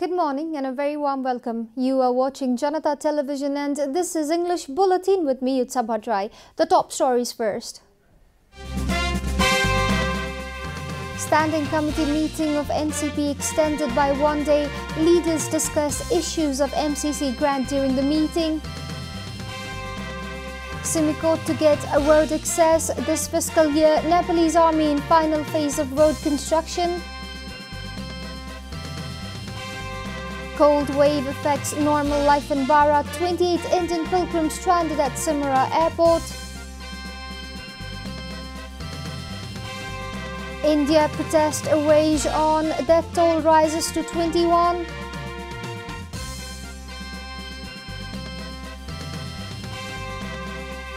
Good morning and a very warm welcome. You are watching Janata Television and this is English Bulletin with me, Utsa Bhatrai. The top stories first. Standing Committee meeting of NCP extended by one day. Leaders discuss issues of MCC grant during the meeting. Simicort to get a road access this fiscal year. Nepalese army in final phase of road construction. Cold wave affects normal life in Bara. 28 Indian pilgrims stranded at Simra airport. India protest rage on. Death toll rises to 21.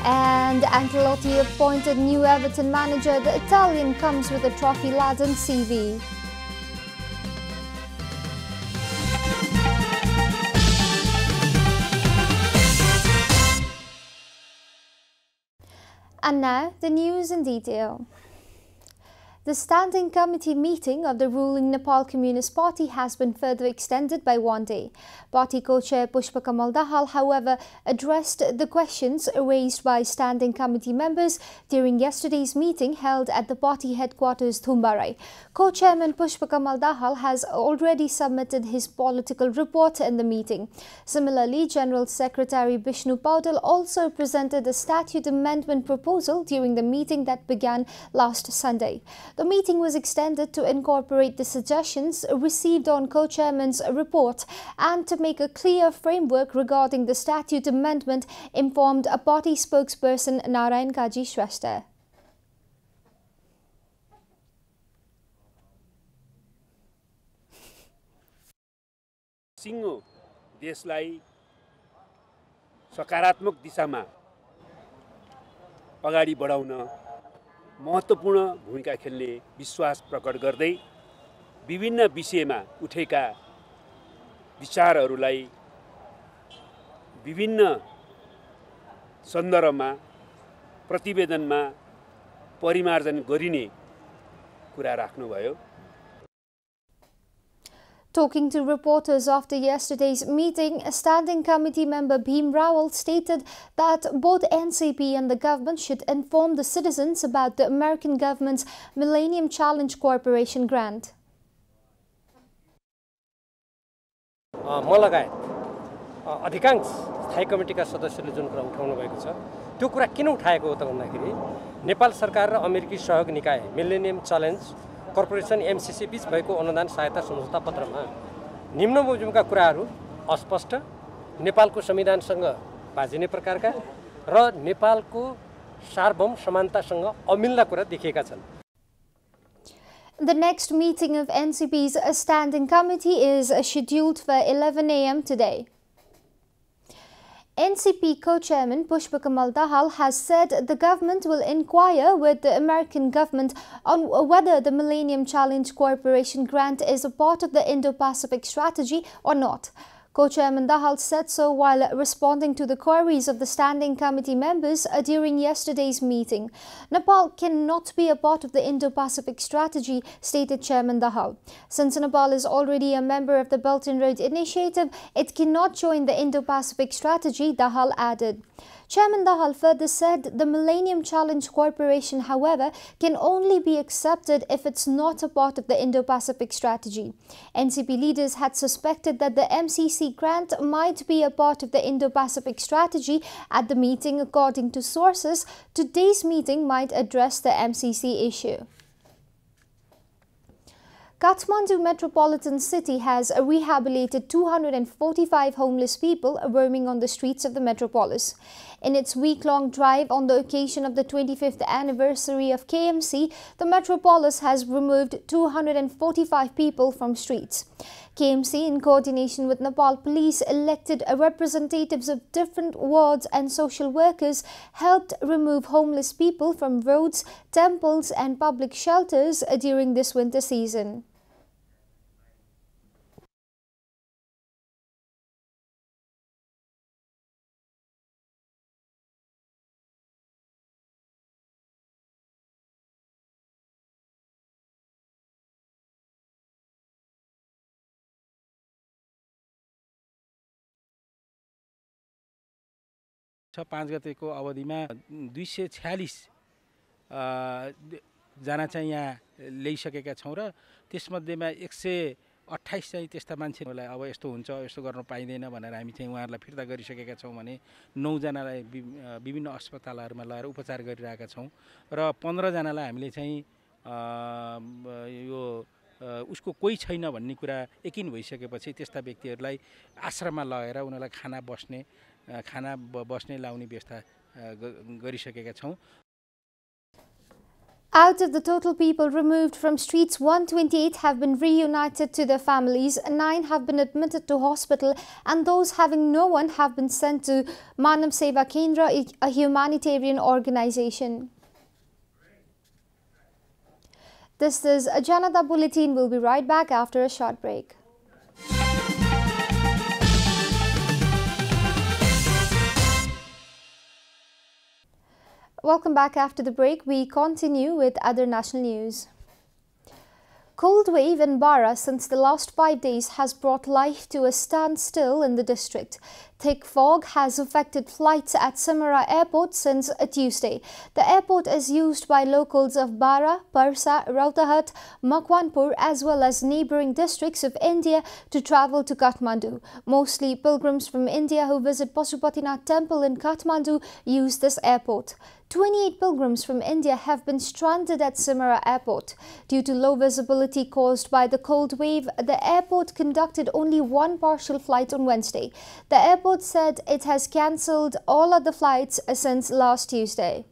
And Ancelotti appointed new Everton manager. The Italian comes with a trophy-laden CV. And now, the news in detail. The Standing Committee meeting of the ruling Nepal Communist Party has been further extended by one day. Party co-chair Poush Dahal, however, addressed the questions raised by Standing Committee members during yesterday's meeting held at the party headquarters Thumbarai. Co-chairman Poush Dahal has already submitted his political report in the meeting. Similarly, General Secretary Bishnu Paudel also presented a statute amendment proposal during the meeting that began last Sunday. The meeting was extended to incorporate the suggestions received on co-chairman's report and to make a clear framework regarding the statute amendment, informed a party spokesperson Narayan Kaji Shrestha. सिंगो देशलाई सकारात्मक दिशामा अगाडि बढाउन महत्त्वपूर्ण भूमिका खेल्ने विश्वास प्रकट गर्दै विभिन्न विषयमा उठेका विचारहरूलाई विभिन्न सन्दर्भमा प्रतिवेदनमा परिमार्जन गरिने कुरा राख्नुभयो। Talking to reporters after yesterday's meeting, a Standing Committee member Bhim Rawal stated that both NCP and the government should inform the citizens about the American government's Millennium Challenge Corporation grant. लगायत अधिकांश स्थायी कमिटीका सदस्यले जुन कुरा उठाउनु भएको छ त्यो कुरा किन उठाएको हो त भन्दाखेरि नेपाल सरकार र अमेरिकी सहयोग निकाय मिलेनियम च्यालेन्ज कर्पोरेसन एमसीसी बीच भएको अनुदान सहायता सम्झौता पत्रमा निम्न मुजुमका कुराहरू अस्पष्ट, नेपालको संविधानसँग बाजिने प्रकारका र नेपालको सार्वभौम समानतासँग अमिल्दा कुरा देखिएका छन्। The next meeting of NCP's Standing Committee is scheduled for 11 a.m. today. NCP co-chairman Poush Dahal has said the government will inquire with the American government on whether the Millennium Challenge Corporation grant is a part of the Indo-Pacific strategy or not. Co-chairman Dahal said so while responding to the queries of the Standing Committee members during yesterday's meeting. Nepal cannot be a part of the Indo-Pacific strategy, stated Chairman Dahal. Since Nepal is already a member of the Belt and Road Initiative, it cannot join the Indo-Pacific strategy, Dahal added. Chairman Dahal further said the Millennium Challenge Corporation, however, can only be accepted if it's not a part of the Indo-Pacific strategy. NCP leaders had suspected that the MCC grant might be a part of the Indo-Pacific strategy at the meeting. According to sources, today's meeting might address the MCC issue. Kathmandu metropolitan city has rehabilitated 245 homeless people roaming on the streets of the metropolis. In its week-long drive on the occasion of the 25th anniversary of KMC, the metropolis has removed 245 people from streets. KMC, in coordination with Nepal police, elected representatives of different wards and social workers, helped remove homeless people from roads, temples and public shelters during this winter season. 5 गतेको अवधिमा 246 जना चाहिँ यहाँ ल्याइसकेका छौँ र त्यसमध्येमा 128 चाहिँ त्यस्ता मान्छेहरूलाई अब यस्तो हुन्छ यस्तो गर्न पाइँदैन भनेर हामी चाहिँ उहाँहरूलाई फिर्ता गरिसकेका छौँ भने 9 जनालाई विभिन्न अस्पतालहरूमा लगेर उपचार गरिरहेका छौँ र 15 जनालाई हामीले चाहिँ यो उसको कोही छैन भन्ने कुरा यकिन भइसकेपछि त्यस्ता व्यक्तिहरूलाई आश्रममा लगेर उनीहरूलाई खाना बस्ने लाउने व्यवस्था गरिसकेका छौँ। Out of the total people removed from streets, 128 have been reunited to their families, 9 have been admitted to hospital, and those having no one have been sent to Manav Seva Kendra, a humanitarian organization. This is a Janata Bulletin. We'll be right back after a short break. Welcome back after the break. We continue with other national news. Cold wave in Bara since the last 5 days has brought life to a standstill in the district. Thick fog has affected flights at Simara Airport since Tuesday. The airport is used by locals of Bara, Parsa, Rautahat, Makwanpur as well as neighbouring districts of India to travel to Kathmandu. Mostly pilgrims from India who visit Pashupatinath temple in Kathmandu use this airport. 28 pilgrims from India have been stranded at Simara Airport. Due to low visibility caused by the cold wave, the airport conducted only one partial flight on Wednesday. The airport said it has cancelled all other flights since last Tuesday.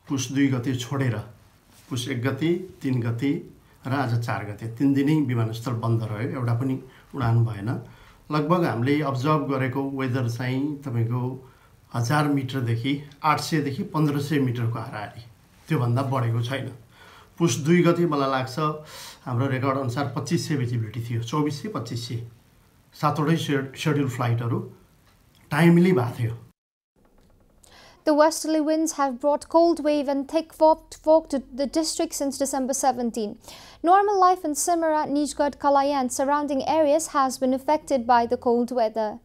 पुष 2 गते छोडेर पुष 1 गते 3 गते र आज 4 गते 3 दिनै विमानस्थल बन्द रह्यो, एउटा पनि उडान भएन। लगभग हामीले अब्जर्भ गरेको वेदर चाहिँ तपाईको 1000 मिटरदेखि 800 देखि 1500 मिटरको हाराहारी, त्यो भन्दा बढेको छैन। पुष 2 गते मलाई लाग्छ हाम्रो रेकर्ड अनुसार 2500 भिजिबिलिटी थियो, 2400 2500 सातवटै शेड्युल फ्लाइटहरु टाइमली भएको थियो। The westerly winds have brought cold wave and thick fog to the district since December 17. Normal life in Simara, Nijgad, Kalaya and surrounding areas has been affected by the cold weather.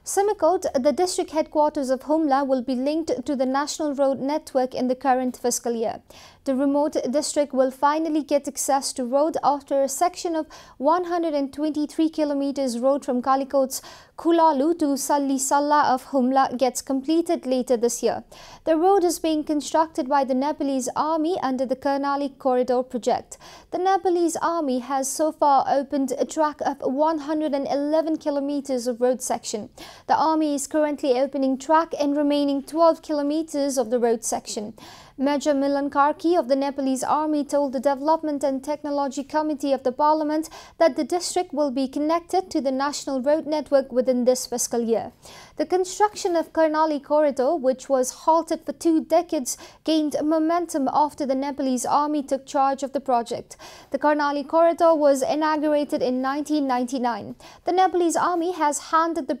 Simikot, the district headquarters of Humla, will be linked to the national road network in the current fiscal year. The remote district will finally get access to road after a section of 123 kilometers road from Kalikot's Kulalu to Salli Salla of Humla gets completed later this year. The road is being constructed by the Nepalese Army under the Karnali Corridor project. The Nepalese Army has so far opened a track of 111 kilometers of road section. The Army is currently opening track in remaining 12 kilometers of the road section. Major Milan Karki of the Nepalese Army told the Development and Technology Committee of the Parliament that the district will be connected to the national road network within this fiscal year. The construction of Karnali Corridor, which was halted for 2 decades, gained momentum after the Nepalese Army took charge of the project. The Karnali Corridor was inaugurated in 1999. The Nepalese Army was handed the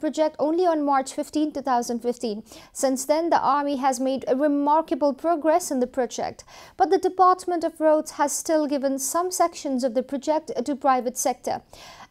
project only on March 15, 2015. Since then, the Army has made a remarkable progress in the project, but the Department of Roads has still given some sections of the project to private sector.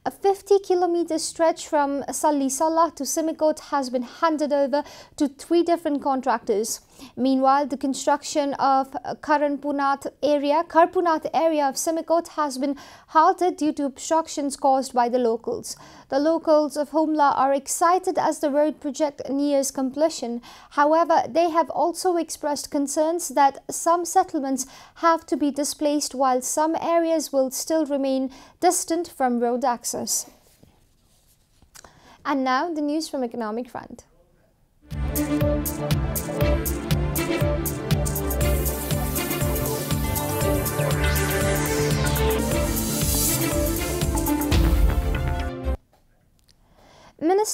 A 50-kilometer stretch from Salli Salla to Simikot has been handed over to 3 different contractors. Meanwhile, the construction of Karpunath area of Simikot has been halted due to obstructions caused by the locals. The locals of Humla are excited as the road project nears completion. However, they have also expressed concerns that some settlements have to be displaced while some areas will still remain distant from road access. And now the news from economic front.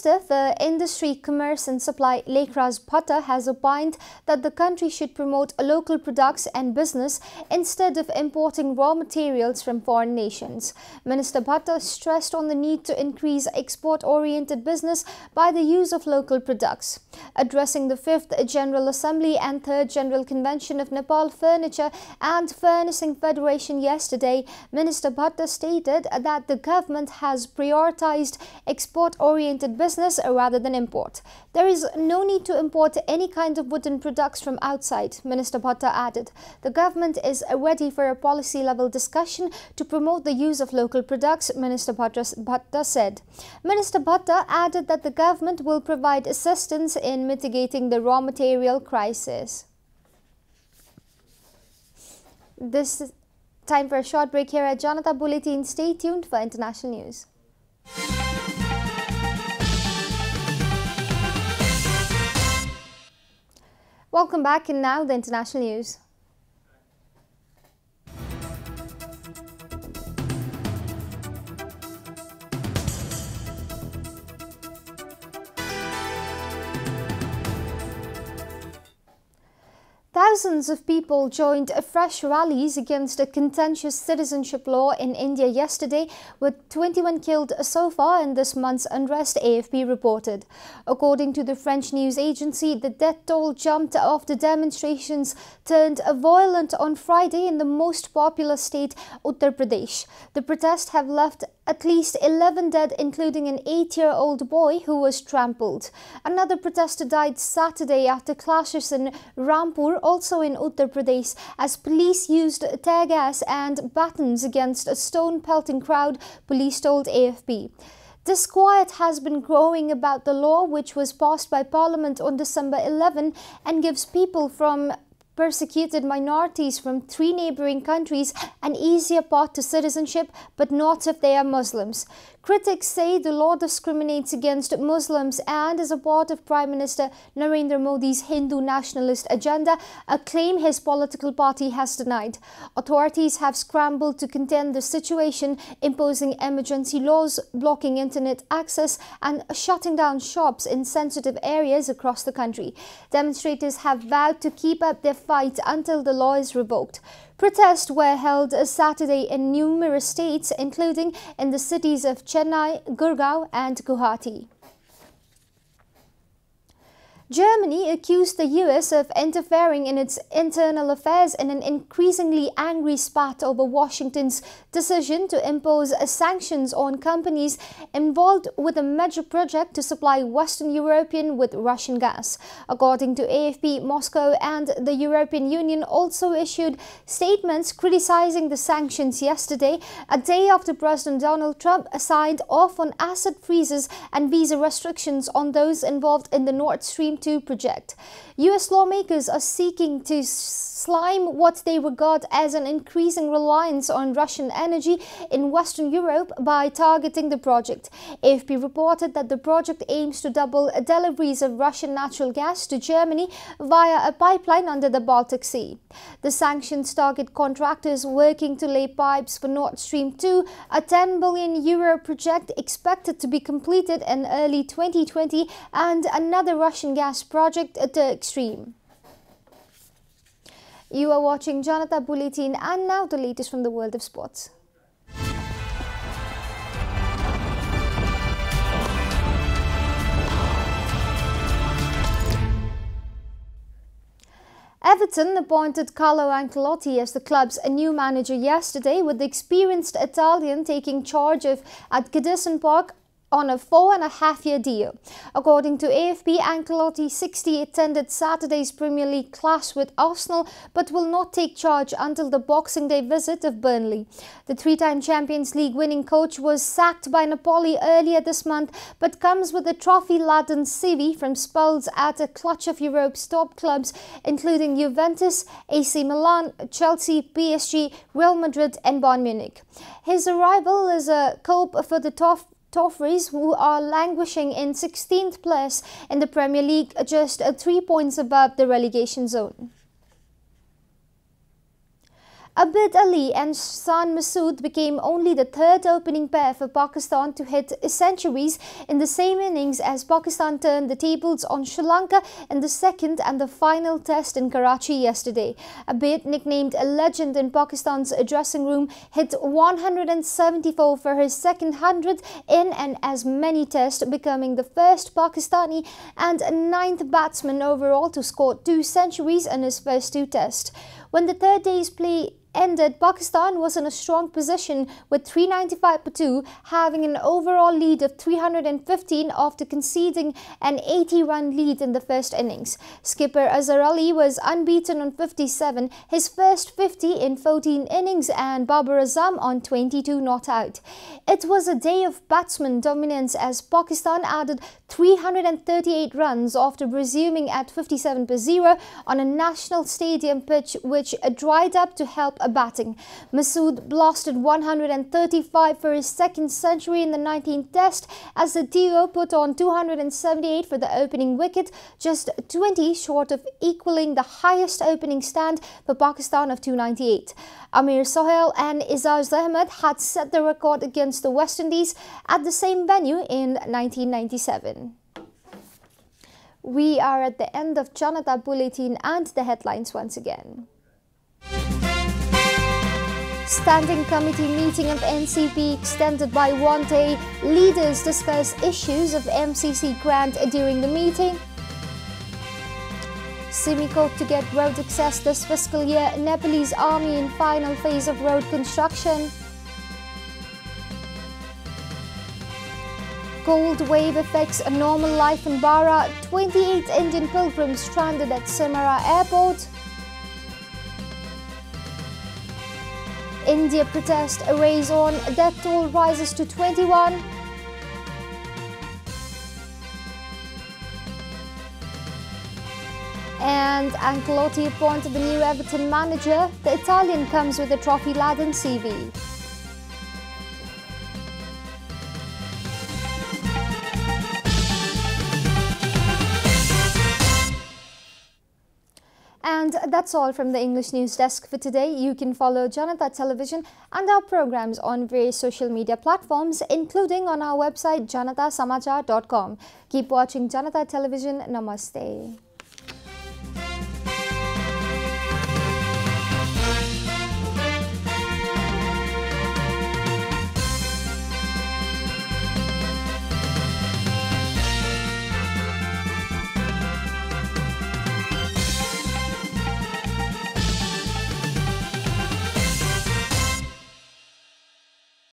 Minister for Industry, Commerce and Supply Lekhraj Bhatta has opined that the country should promote local products and business instead of importing raw materials from foreign nations. Minister Bhatta stressed on the need to increase export-oriented business by the use of local products. Addressing the 5th General Assembly and 3rd General Convention of Nepal Furniture and Furnishing Federation yesterday, Minister Bhatta stated that the government has prioritized export-oriented business rather than import. There is no need to import any kind of wooden products from outside, Minister Bhatta added. The government is ready for a policy-level discussion to promote the use of local products, Minister Bhatta said. Minister Bhatta added that the government will provide assistance in mitigating the raw material crisis. This is time for a short break here at Janata Bulletin. Stay tuned for international news. Welcome back, and now the international news. Thousands of people joined fresh rallies against a contentious citizenship law in India yesterday, with 21 killed so far in this month's unrest, AFP reported. According to the French news agency, the death toll jumped after demonstrations turned violent on Friday in the most populous state, Uttar Pradesh. The protests have left at least 11 dead, including an 8-year-old boy who was trampled. Another protester died Saturday after clashes in Rampur, also in Uttar Pradesh, as police used tear gas and batons against a stone-pelting crowd, police told AFP. Disquiet has been growing about the law, which was passed by Parliament on December 11 and gives people from persecuted minorities from 3 neighbouring countries an easier path to citizenship, but not if they are Muslims. Critics say the law discriminates against Muslims and is a part of Prime Minister Narendra Modi's Hindu nationalist agenda, a claim his political party has denied. Authorities have scrambled to contain the situation, imposing emergency laws, blocking internet access and shutting down shops in sensitive areas across the country. Demonstrators have vowed to keep up their fight until the law is revoked. Protests were held Saturday in numerous states, including in the cities of Chennai, Gurgaon and Guwahati. Germany accused the US of interfering in its internal affairs in an increasingly angry spat over Washington's decision to impose sanctions on companies involved with a major project to supply Western European with Russian gas. According to AFP, Moscow and the European Union also issued statements criticizing the sanctions yesterday, a day after President Donald Trump signed off on asset freezes and visa restrictions on those involved in the Nord Stream 2 project. US lawmakers are seeking to slime what they regard as an increasing reliance on Russian energy in Western Europe by targeting the project. AFP reported that the project aims to double deliveries of Russian natural gas to Germany via a pipeline under the Baltic Sea. The sanctions target contractors working to lay pipes for Nord Stream 2, a €10 billion project expected to be completed in early 2020, and another Russian gas project at the extreme. You are watching Janata Bulletin, and now the latest from the world of sports. Everton appointed Carlo Ancelotti as the club's new manager yesterday, with the experienced Italian taking charge at Goodison Park on a 4.5-year deal. According to AFP, Ancelotti, 60, attended Saturday's Premier League clash with Arsenal but will not take charge until the Boxing Day visit of Burnley. The 3-time Champions League winning coach was sacked by Napoli earlier this month but comes with a trophy-laden CV from spells at a clutch of Europe's top clubs, including Juventus, AC Milan, Chelsea, PSG, Real Madrid and Bayern Munich. His arrival is a cope for the Toffees, who are languishing in 16th place in the Premier League, just 3 points above the relegation zone. Abid Ali and San Masood became only the third opening pair for Pakistan to hit centuries in the same innings as Pakistan turned the tables on Sri Lanka in the second and the final test in Karachi yesterday. Abid, nicknamed a legend in Pakistan's dressing room, hit 174 for his second 100 in and as many tests, becoming the first Pakistani and ninth batsman overall to score 2 centuries in his first 2 tests. When the third day's play ended, Pakistan was in a strong position with 395 for 2, having an overall lead of 315 after conceding an 80-run lead in the first innings. Skipper Azhar Ali was unbeaten on 57, his first 50 in 14 innings, and Babar Azam on 22 not out. It was a day of batsman dominance as Pakistan added 338 runs after resuming at 57 for 0 on a national stadium pitch which dried up to help batting. Masood blasted 135 for his second century in the 19th test as the duo put on 278 for the opening wicket, just 20 short of equaling the highest opening stand for Pakistan of 298. Amir Sohail and Izaz Ahmed had set the record against the West Indies at the same venue in 1997. We are at the end of Janata Bulletin and the headlines once again. Standing Committee meeting of NCP extended by 1 day. Leaders discuss issues of MCC grant during the meeting. Simicop to get road access this fiscal year. Nepalese army in final phase of road construction. Cold wave affects a normal life in Bara. 28 Indian pilgrims stranded at Simara Airport. India protest race on, death toll rises to 21. And Ancelotti appointed the new Everton manager. The Italian comes with a trophy-laden CV. And that's all from the English News Desk for today. You can follow Janata Television and our programs on various social media platforms, including on our website janatasamachar.com. Keep watching Janata Television. Namaste.